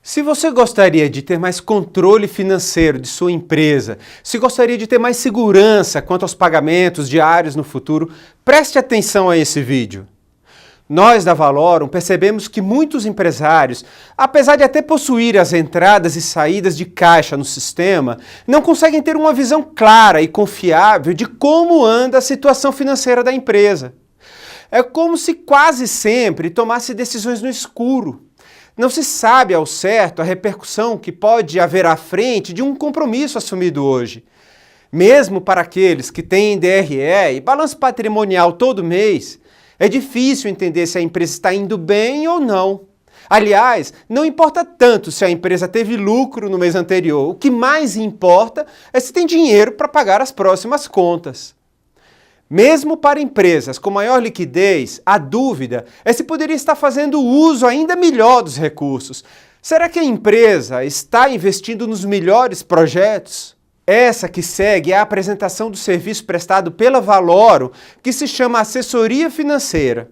Se você gostaria de ter mais controle financeiro de sua empresa, se gostaria de ter mais segurança quanto aos pagamentos diários no futuro, preste atenção a esse vídeo. Nós da Valorum percebemos que muitos empresários, apesar de até possuir as entradas e saídas de caixa no sistema, não conseguem ter uma visão clara e confiável de como anda a situação financeira da empresa. É como se quase sempre tomasse decisões no escuro. Não se sabe ao certo a repercussão que pode haver à frente de um compromisso assumido hoje. Mesmo para aqueles que têm DRE e balanço patrimonial todo mês, é difícil entender se a empresa está indo bem ou não. Aliás, não importa tanto se a empresa teve lucro no mês anterior. O que mais importa é se tem dinheiro para pagar as próximas contas. Mesmo para empresas com maior liquidez, a dúvida é se poderia estar fazendo uso ainda melhor dos recursos. Será que a empresa está investindo nos melhores projetos? Essa que segue é a apresentação do serviço prestado pela Valorum, que se chama Assessoria Financeira.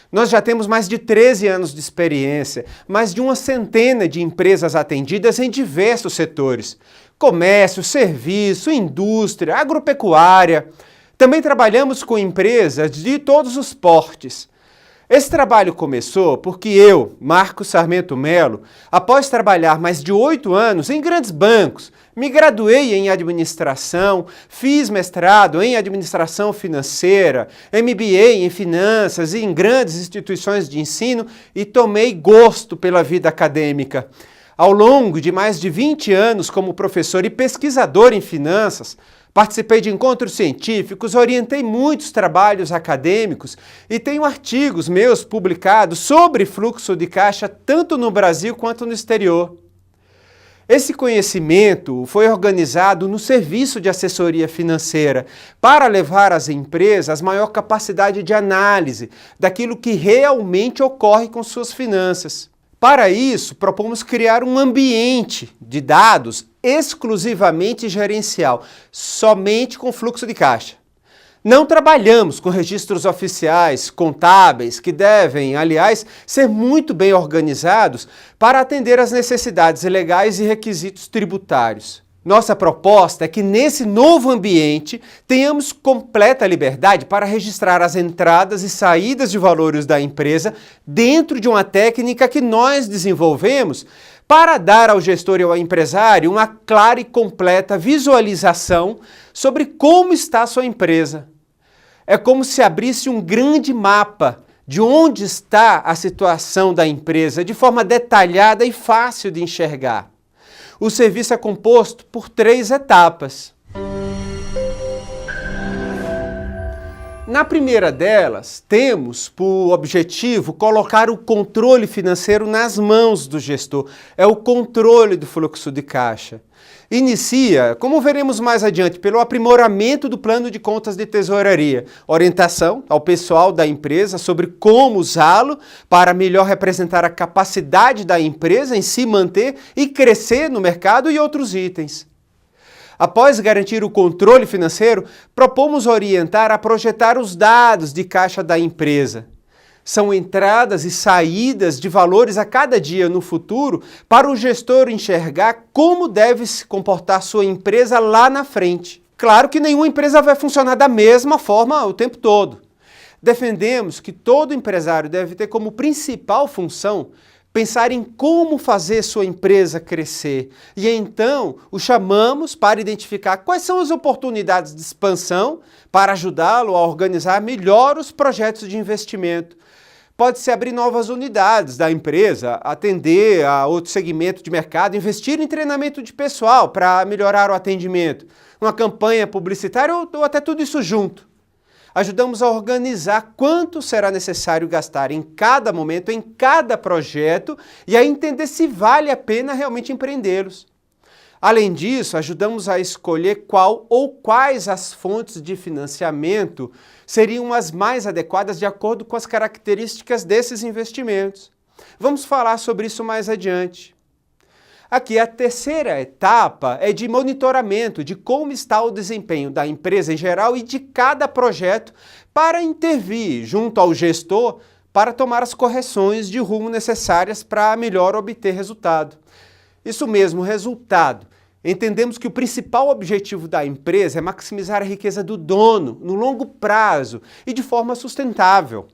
Nós já temos mais de 13 anos de experiência, mais de uma centena de empresas atendidas em diversos setores: comércio, serviço, indústria, agropecuária. Também trabalhamos com empresas de todos os portes. Esse trabalho começou porque eu, Marcos Sarmento Melo, após trabalhar mais de 8 anos em grandes bancos, me graduei em administração, fiz mestrado em administração financeira, MBA em finanças e em grandes instituições de ensino e tomei gosto pela vida acadêmica. Ao longo de mais de 20 anos como professor e pesquisador em finanças, participei de encontros científicos, orientei muitos trabalhos acadêmicos e tenho artigos meus publicados sobre fluxo de caixa tanto no Brasil quanto no exterior. Esse conhecimento foi organizado no Serviço de Assessoria Financeira para levar às empresas maior capacidade de análise daquilo que realmente ocorre com suas finanças. Para isso, propomos criar um ambiente de dados exclusivamente gerencial, somente com fluxo de caixa. Não trabalhamos com registros oficiais, contábeis, que devem, aliás, ser muito bem organizados para atender às necessidades legais e requisitos tributários. Nossa proposta é que nesse novo ambiente tenhamos completa liberdade para registrar as entradas e saídas de valores da empresa dentro de uma técnica que nós desenvolvemos para dar ao gestor e ao empresário uma clara e completa visualização sobre como está a sua empresa. É como se abrisse um grande mapa de onde está a situação da empresa de forma detalhada e fácil de enxergar. O serviço é composto por 3 etapas. Na primeira delas, temos por objetivo colocar o controle financeiro nas mãos do gestor. É o controle do fluxo de caixa. Inicia, como veremos mais adiante, pelo aprimoramento do plano de contas de tesouraria, orientação ao pessoal da empresa sobre como usá-lo para melhor representar a capacidade da empresa em se manter e crescer no mercado e outros itens. Após garantir o controle financeiro, propomos orientar a projetar os dados de caixa da empresa. São entradas e saídas de valores a cada dia no futuro para o gestor enxergar como deve se comportar sua empresa lá na frente. Claro que nenhuma empresa vai funcionar da mesma forma o tempo todo. Defendemos que todo empresário deve ter como principal função pensar em como fazer sua empresa crescer. E então o chamamos para identificar quais são as oportunidades de expansão para ajudá-lo a organizar melhor os projetos de investimento. Pode-se abrir novas unidades da empresa, atender a outro segmento de mercado, investir em treinamento de pessoal para melhorar o atendimento, uma campanha publicitária ou até tudo isso junto. Ajudamos a organizar quanto será necessário gastar em cada momento, em cada projeto e a entender se vale a pena realmente empreendê-los. Além disso, ajudamos a escolher qual ou quais as fontes de financiamento seriam as mais adequadas de acordo com as características desses investimentos. Vamos falar sobre isso mais adiante. Aqui a terceira etapa é de monitoramento de como está o desempenho da empresa em geral e de cada projeto para intervir junto ao gestor para tomar as correções de rumo necessárias para melhor obter resultado. Isso mesmo, resultado. Entendemos que o principal objetivo da empresa é maximizar a riqueza do dono no longo prazo e de forma sustentável.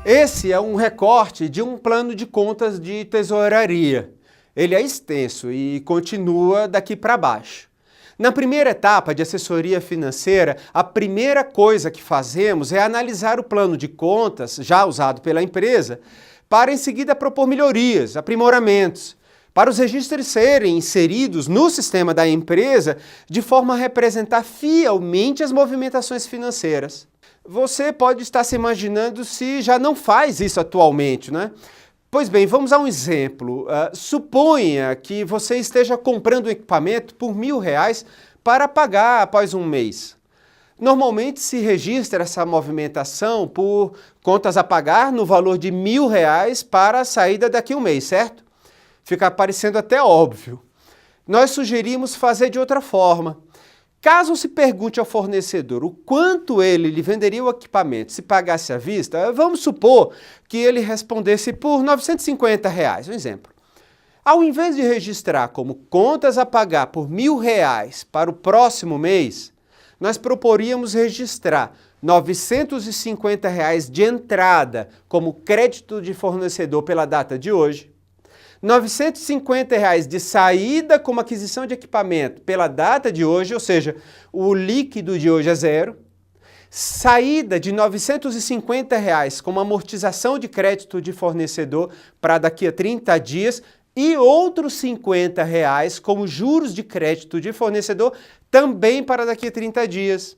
Esse é um recorte de um plano de contas de tesouraria. Ele é extenso e continua daqui para baixo. Na primeira etapa de assessoria financeira, a primeira coisa que fazemos é analisar o plano de contas já usado pela empresa, para em seguida propor melhorias, aprimoramentos, para os registros serem inseridos no sistema da empresa de forma a representar fielmente as movimentações financeiras. Você pode estar se imaginando se já não faz isso atualmente, né? Pois bem, vamos a um exemplo. Suponha que você esteja comprando um equipamento por R$1.000 para pagar após um mês. Normalmente se registra essa movimentação por contas a pagar no valor de R$1.000 para a saída daqui a um mês, certo? Fica parecendo até óbvio. Nós sugerimos fazer de outra forma. Caso se pergunte ao fornecedor o quanto ele lhe venderia o equipamento se pagasse à vista, vamos supor que ele respondesse por R$950, um exemplo. Ao invés de registrar como contas a pagar por R$1.000 para o próximo mês, nós proporíamos registrar R$950 de entrada como crédito de fornecedor pela data de hoje, R$950 de saída como aquisição de equipamento pela data de hoje, ou seja, o líquido de hoje é zero, saída de R$950 como amortização de crédito de fornecedor para daqui a 30 dias e outros R$50 como juros de crédito de fornecedor também para daqui a 30 dias.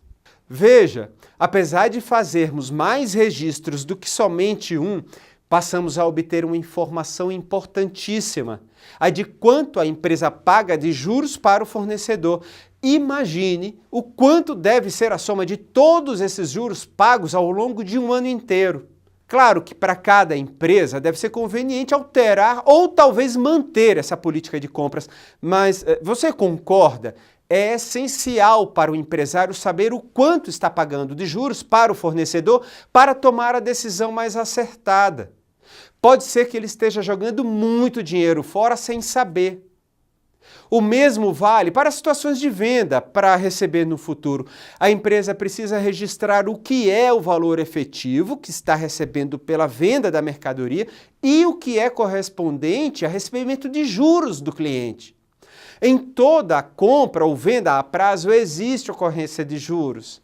Veja, apesar de fazermos mais registros do que somente um, passamos a obter uma informação importantíssima, a de quanto a empresa paga de juros para o fornecedor. Imagine o quanto deve ser a soma de todos esses juros pagos ao longo de um ano inteiro. Claro que para cada empresa deve ser conveniente alterar ou talvez manter essa política de compras, mas você concorda? É essencial para o empresário saber o quanto está pagando de juros para o fornecedor para tomar a decisão mais acertada. Pode ser que ele esteja jogando muito dinheiro fora sem saber. O mesmo vale para situações de venda para receber no futuro. A empresa precisa registrar o que é o valor efetivo que está recebendo pela venda da mercadoria e o que é correspondente a recebimento de juros do cliente. Em toda a compra ou venda a prazo existe ocorrência de juros.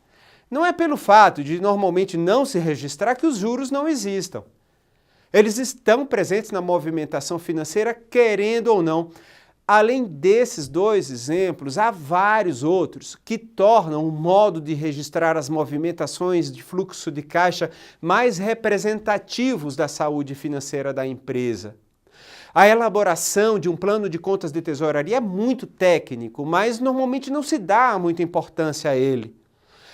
Não é pelo fato de normalmente não se registrar que os juros não existam. Eles estão presentes na movimentação financeira, querendo ou não. Além desses dois exemplos, há vários outros que tornam o modo de registrar as movimentações de fluxo de caixa mais representativos da saúde financeira da empresa. A elaboração de um plano de contas de tesouraria é muito técnico, mas normalmente não se dá muita importância a ele.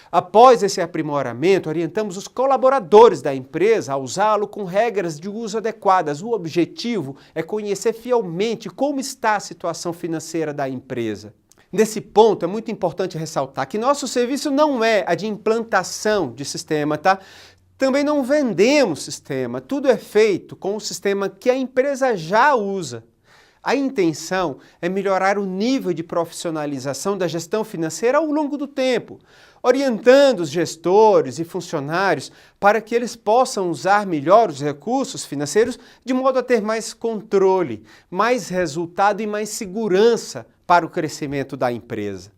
Após esse aprimoramento, orientamos os colaboradores da empresa a usá-lo com regras de uso adequadas. O objetivo é conhecer fielmente como está a situação financeira da empresa. Nesse ponto, é muito importante ressaltar que nosso serviço não é a de implantação de sistema, tá? Também não vendemos sistema, tudo é feito com o sistema que a empresa já usa. A intenção é melhorar o nível de profissionalização da gestão financeira ao longo do tempo, orientando os gestores e funcionários para que eles possam usar melhor os recursos financeiros de modo a ter mais controle, mais resultado e mais segurança para o crescimento da empresa.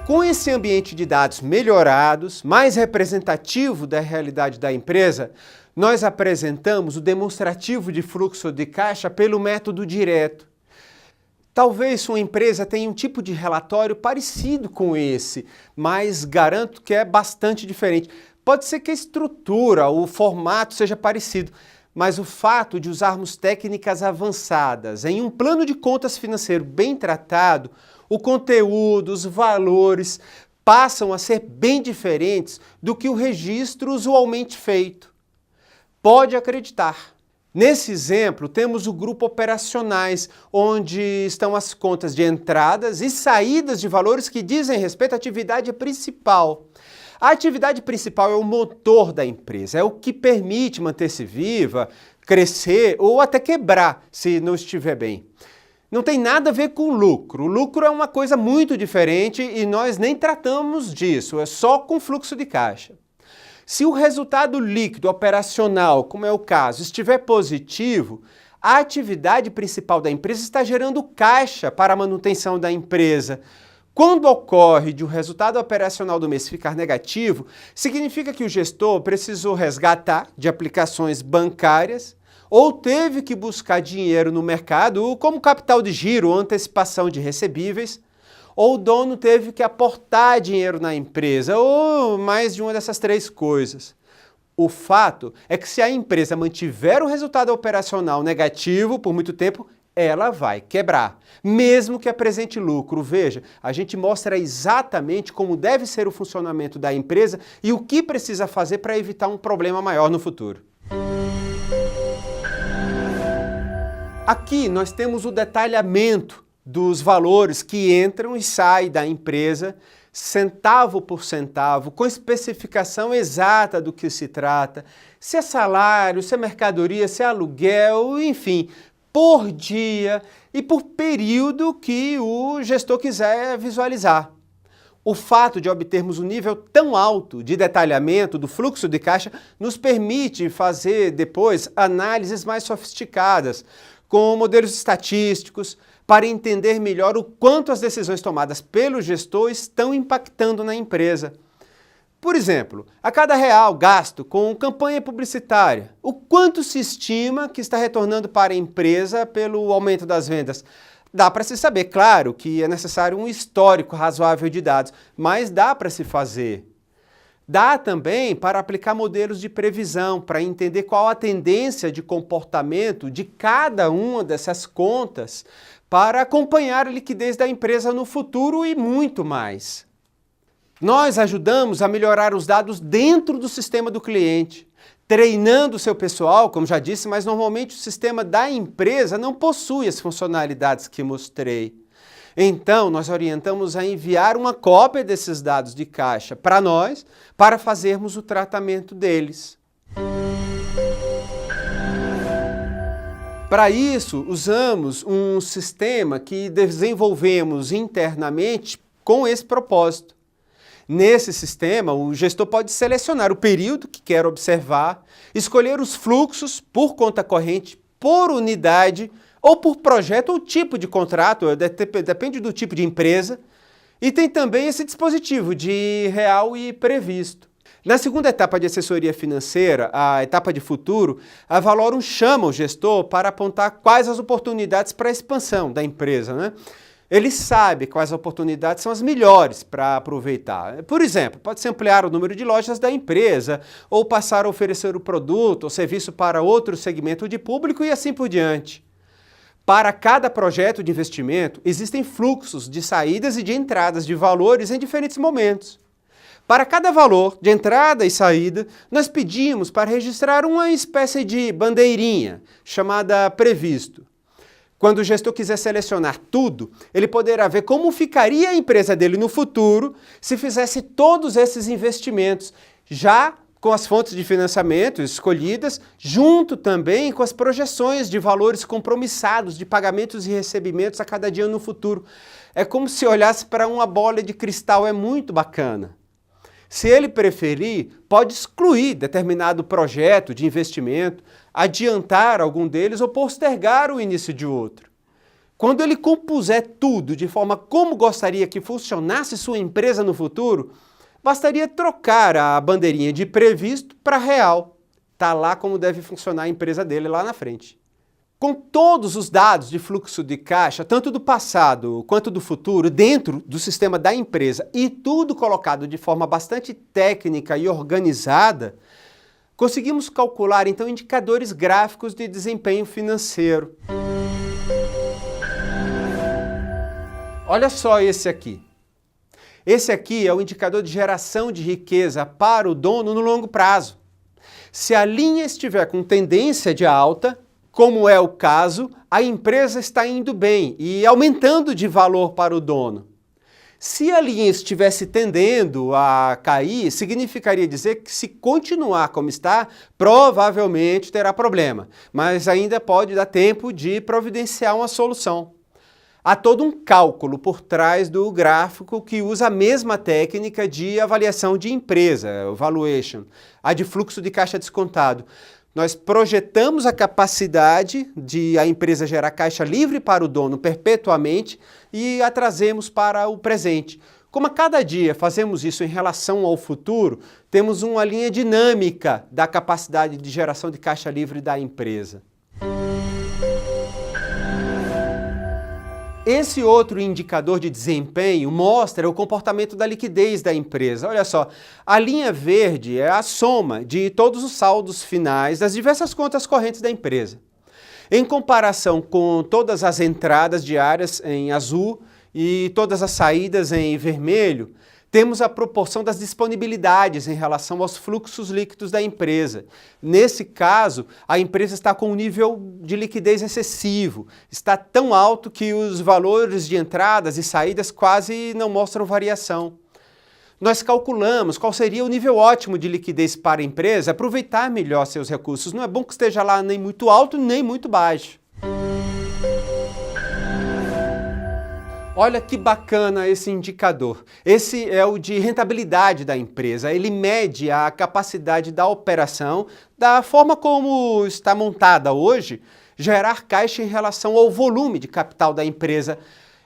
Com esse ambiente de dados melhorados, mais representativo da realidade da empresa, nós apresentamos o demonstrativo de fluxo de caixa pelo método direto. Talvez sua empresa tenha um tipo de relatório parecido com esse, mas garanto que é bastante diferente. Pode ser que a estrutura, o formato seja parecido, mas o fato de usarmos técnicas avançadas em um plano de contas financeiro bem tratado, o conteúdo, os valores, passam a ser bem diferentes do que o registro usualmente feito. Pode acreditar. Nesse exemplo, temos o grupo operacionais, onde estão as contas de entradas e saídas de valores que dizem respeito à atividade principal. A atividade principal é o motor da empresa, é o que permite manter-se viva, crescer ou até quebrar, se não estiver bem. Não tem nada a ver com lucro. O lucro é uma coisa muito diferente e nós nem tratamos disso, é só com fluxo de caixa. Se o resultado líquido operacional, como é o caso, estiver positivo, a atividade principal da empresa está gerando caixa para a manutenção da empresa. Quando ocorre de o resultado operacional do mês ficar negativo, significa que o gestor precisou resgatar de aplicações bancárias ou teve que buscar dinheiro no mercado, como capital de giro ou antecipação de recebíveis, ou o dono teve que aportar dinheiro na empresa, ou mais de uma dessas três coisas. O fato é que se a empresa mantiver o resultado operacional negativo por muito tempo, ela vai quebrar, mesmo que apresente lucro. Veja, a gente mostra exatamente como deve ser o funcionamento da empresa e o que precisa fazer para evitar um problema maior no futuro. Aqui nós temos o detalhamento dos valores que entram e saem da empresa, centavo por centavo, com especificação exata do que se trata, se é salário, se é mercadoria, se é aluguel, enfim, por dia e por período que o gestor quiser visualizar. O fato de obtermos um nível tão alto de detalhamento do fluxo de caixa nos permite fazer depois análises mais sofisticadas, com modelos estatísticos, para entender melhor o quanto as decisões tomadas pelo gestor estão impactando na empresa. Por exemplo, a cada real gasto com campanha publicitária, o quanto se estima que está retornando para a empresa pelo aumento das vendas? Dá para se saber, claro, que é necessário um histórico razoável de dados, mas dá para se fazer. Dá também para aplicar modelos de previsão, para entender qual a tendência de comportamento de cada uma dessas contas, para acompanhar a liquidez da empresa no futuro e muito mais. Nós ajudamos a melhorar os dados dentro do sistema do cliente, treinando o seu pessoal, como já disse, mas normalmente o sistema da empresa não possui as funcionalidades que mostrei. Então, nós orientamos a enviar uma cópia desses dados de caixa para nós, para fazermos o tratamento deles. Para isso, usamos um sistema que desenvolvemos internamente com esse propósito. Nesse sistema, o gestor pode selecionar o período que quer observar, escolher os fluxos por conta corrente, por unidade, ou por projeto ou tipo de contrato, depende do tipo de empresa, e tem também esse dispositivo de real e previsto. Na segunda etapa de assessoria financeira, a etapa de futuro, a Valorum chama o gestor para apontar quais as oportunidades para a expansão da empresa, né? Ele sabe quais oportunidades são as melhores para aproveitar. Por exemplo, pode-se ampliar o número de lojas da empresa, ou passar a oferecer o produto ou serviço para outro segmento de público e assim por diante. Para cada projeto de investimento, existem fluxos de saídas e de entradas de valores em diferentes momentos. Para cada valor de entrada e saída, nós pedimos para registrar uma espécie de bandeirinha, chamada previsto. Quando o gestor quiser selecionar tudo, ele poderá ver como ficaria a empresa dele no futuro se fizesse todos esses investimentos, já com as fontes de financiamento escolhidas, junto também com as projeções de valores compromissados de pagamentos e recebimentos a cada dia no futuro. É como se olhasse para uma bola de cristal, é muito bacana. Se ele preferir, pode excluir determinado projeto de investimento, adiantar algum deles ou postergar o início de outro. Quando ele compuser tudo de forma como gostaria que funcionasse sua empresa no futuro, bastaria trocar a bandeirinha de previsto para real. Está lá como deve funcionar a empresa dele lá na frente. Com todos os dados de fluxo de caixa, tanto do passado quanto do futuro, dentro do sistema da empresa e tudo colocado de forma bastante técnica e organizada, conseguimos calcular então indicadores gráficos de desempenho financeiro. Olha só esse aqui. Esse aqui é o indicador de geração de riqueza para o dono no longo prazo. Se a linha estiver com tendência de alta, como é o caso, a empresa está indo bem e aumentando de valor para o dono. Se a linha estivesse tendendo a cair, significaria dizer que se continuar como está, provavelmente terá problema, mas ainda pode dar tempo de providenciar uma solução. Há todo um cálculo por trás do gráfico que usa a mesma técnica de avaliação de empresa, o valuation, a de fluxo de caixa descontado. Nós projetamos a capacidade de a empresa gerar caixa livre para o dono perpetuamente e a trazemos para o presente. Como a cada dia fazemos isso em relação ao futuro, temos uma linha dinâmica da capacidade de geração de caixa livre da empresa. Esse outro indicador de desempenho mostra o comportamento da liquidez da empresa. Olha só, a linha verde é a soma de todos os saldos finais das diversas contas correntes da empresa. Em comparação com todas as entradas diárias em azul e todas as saídas em vermelho, temos a proporção das disponibilidades em relação aos fluxos líquidos da empresa. Nesse caso, a empresa está com um nível de liquidez excessivo, está tão alto que os valores de entradas e saídas quase não mostram variação. Nós calculamos qual seria o nível ótimo de liquidez para a empresa, aproveitar melhor seus recursos. Não é bom que esteja lá nem muito alto, nem muito baixo. Olha que bacana esse indicador. Esse é o de rentabilidade da empresa. Ele mede a capacidade da operação, da forma como está montada hoje, gerar caixa em relação ao volume de capital da empresa.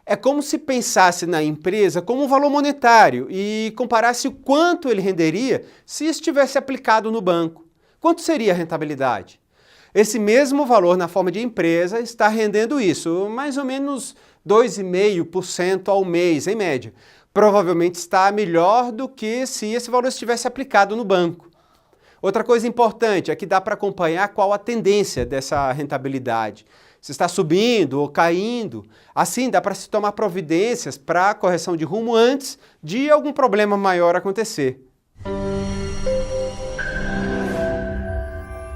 É como se pensasse na empresa como um valor monetário e comparasse o quanto ele renderia se estivesse aplicado no banco. Quanto seria a rentabilidade? Esse mesmo valor na forma de empresa está rendendo isso, mais ou menos 2,5% ao mês, em média. Provavelmente está melhor do que se esse valor estivesse aplicado no banco. Outra coisa importante é que dá para acompanhar qual a tendência dessa rentabilidade. Se está subindo ou caindo. Assim dá para se tomar providências para a correção de rumo antes de algum problema maior acontecer.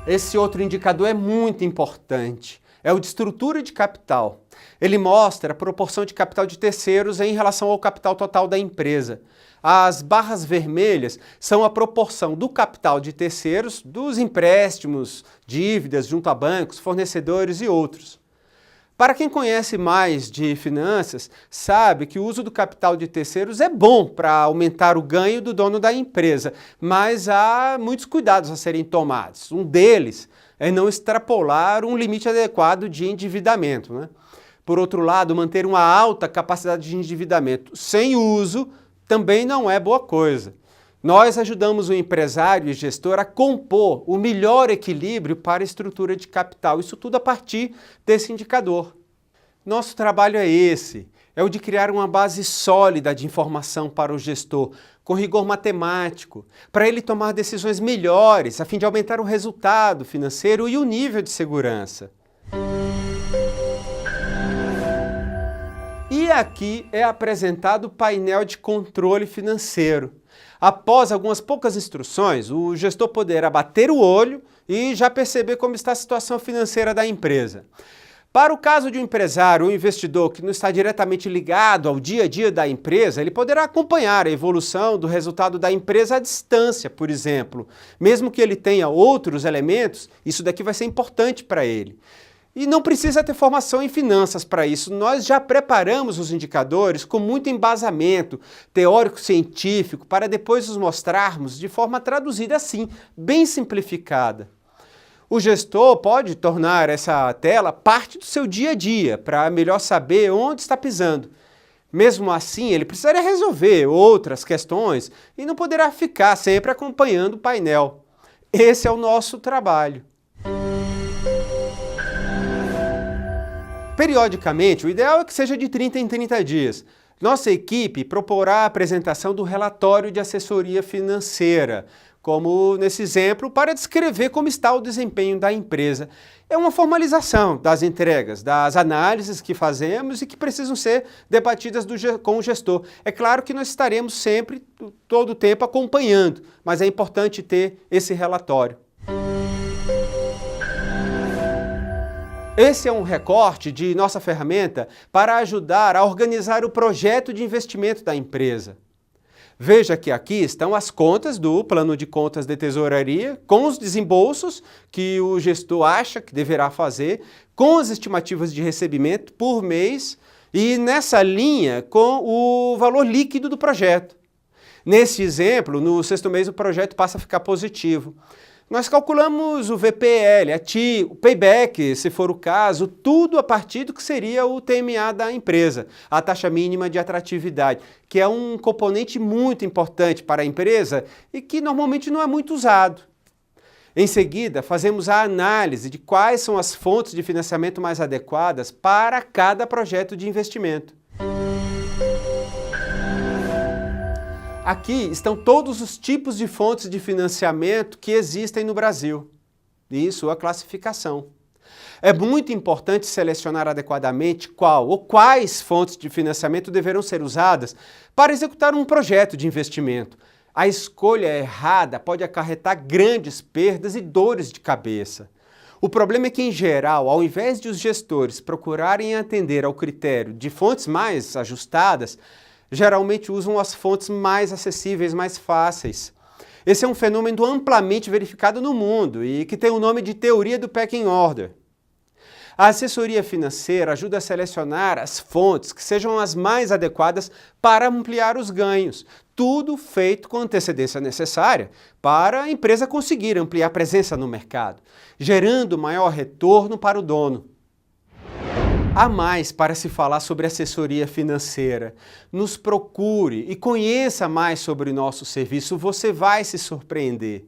Esse outro indicador é muito importante. É o de estrutura de capital. Ele mostra a proporção de capital de terceiros em relação ao capital total da empresa. As barras vermelhas são a proporção do capital de terceiros, dos empréstimos, dívidas junto a bancos, fornecedores e outros. Para quem conhece mais de finanças, sabe que o uso do capital de terceiros é bom para aumentar o ganho do dono da empresa, mas há muitos cuidados a serem tomados. Um deles é não extrapolar um limite adequado de endividamento, né? Por outro lado, manter uma alta capacidade de endividamento sem uso também não é boa coisa. Nós ajudamos o empresário e gestor a compor o melhor equilíbrio para a estrutura de capital, isso tudo a partir desse indicador. Nosso trabalho é esse, é o de criar uma base sólida de informação para o gestor, com rigor matemático, para ele tomar decisões melhores, a fim de aumentar o resultado financeiro e o nível de segurança. E aqui é apresentado o painel de controle financeiro. Após algumas poucas instruções, o gestor poderá bater o olho e já perceber como está a situação financeira da empresa. Para o caso de um empresário ou investidor que não está diretamente ligado ao dia a dia da empresa, ele poderá acompanhar a evolução do resultado da empresa à distância, por exemplo. Mesmo que ele tenha outros elementos, isso daqui vai ser importante para ele. E não precisa ter formação em finanças para isso. Nós já preparamos os indicadores com muito embasamento teórico-científico para depois os mostrarmos de forma traduzida assim, bem simplificada. O gestor pode tornar essa tela parte do seu dia a dia para melhor saber onde está pisando. Mesmo assim, ele precisaria resolver outras questões e não poderá ficar sempre acompanhando o painel. Esse é o nosso trabalho. Periodicamente, o ideal é que seja de 30 em 30 dias. Nossa equipe proporá a apresentação do relatório de assessoria financeira, como nesse exemplo, para descrever como está o desempenho da empresa. É uma formalização das entregas, das análises que fazemos e que precisam ser debatidas com o gestor. É claro que nós estaremos sempre, todo o tempo, acompanhando, mas é importante ter esse relatório. Esse é um recorte de nossa ferramenta para ajudar a organizar o projeto de investimento da empresa. Veja que aqui estão as contas do plano de contas de tesouraria, com os desembolsos que o gestor acha que deverá fazer, com as estimativas de recebimento por mês e nessa linha com o valor líquido do projeto. Nesse exemplo, no sexto mês o projeto passa a ficar positivo. Nós calculamos o VPL, a TI, o payback, se for o caso, tudo a partir do que seria o TMA da empresa, a taxa mínima de atratividade, que é um componente muito importante para a empresa e que normalmente não é muito usado. Em seguida, fazemos a análise de quais são as fontes de financiamento mais adequadas para cada projeto de investimento. Aqui estão todos os tipos de fontes de financiamento que existem no Brasil e sua classificação. É muito importante selecionar adequadamente qual ou quais fontes de financiamento deverão ser usadas para executar um projeto de investimento. A escolha errada pode acarretar grandes perdas e dores de cabeça. O problema é que, em geral, ao invés de os gestores procurarem atender ao critério de fontes mais ajustadas, geralmente usam as fontes mais acessíveis, mais fáceis. Esse é um fenômeno amplamente verificado no mundo e que tem o nome de teoria do pecking order. A assessoria financeira ajuda a selecionar as fontes que sejam as mais adequadas para ampliar os ganhos, tudo feito com a antecedência necessária para a empresa conseguir ampliar a presença no mercado, gerando maior retorno para o dono. Há mais para se falar sobre assessoria financeira. Nos procure e conheça mais sobre o nosso serviço, você vai se surpreender.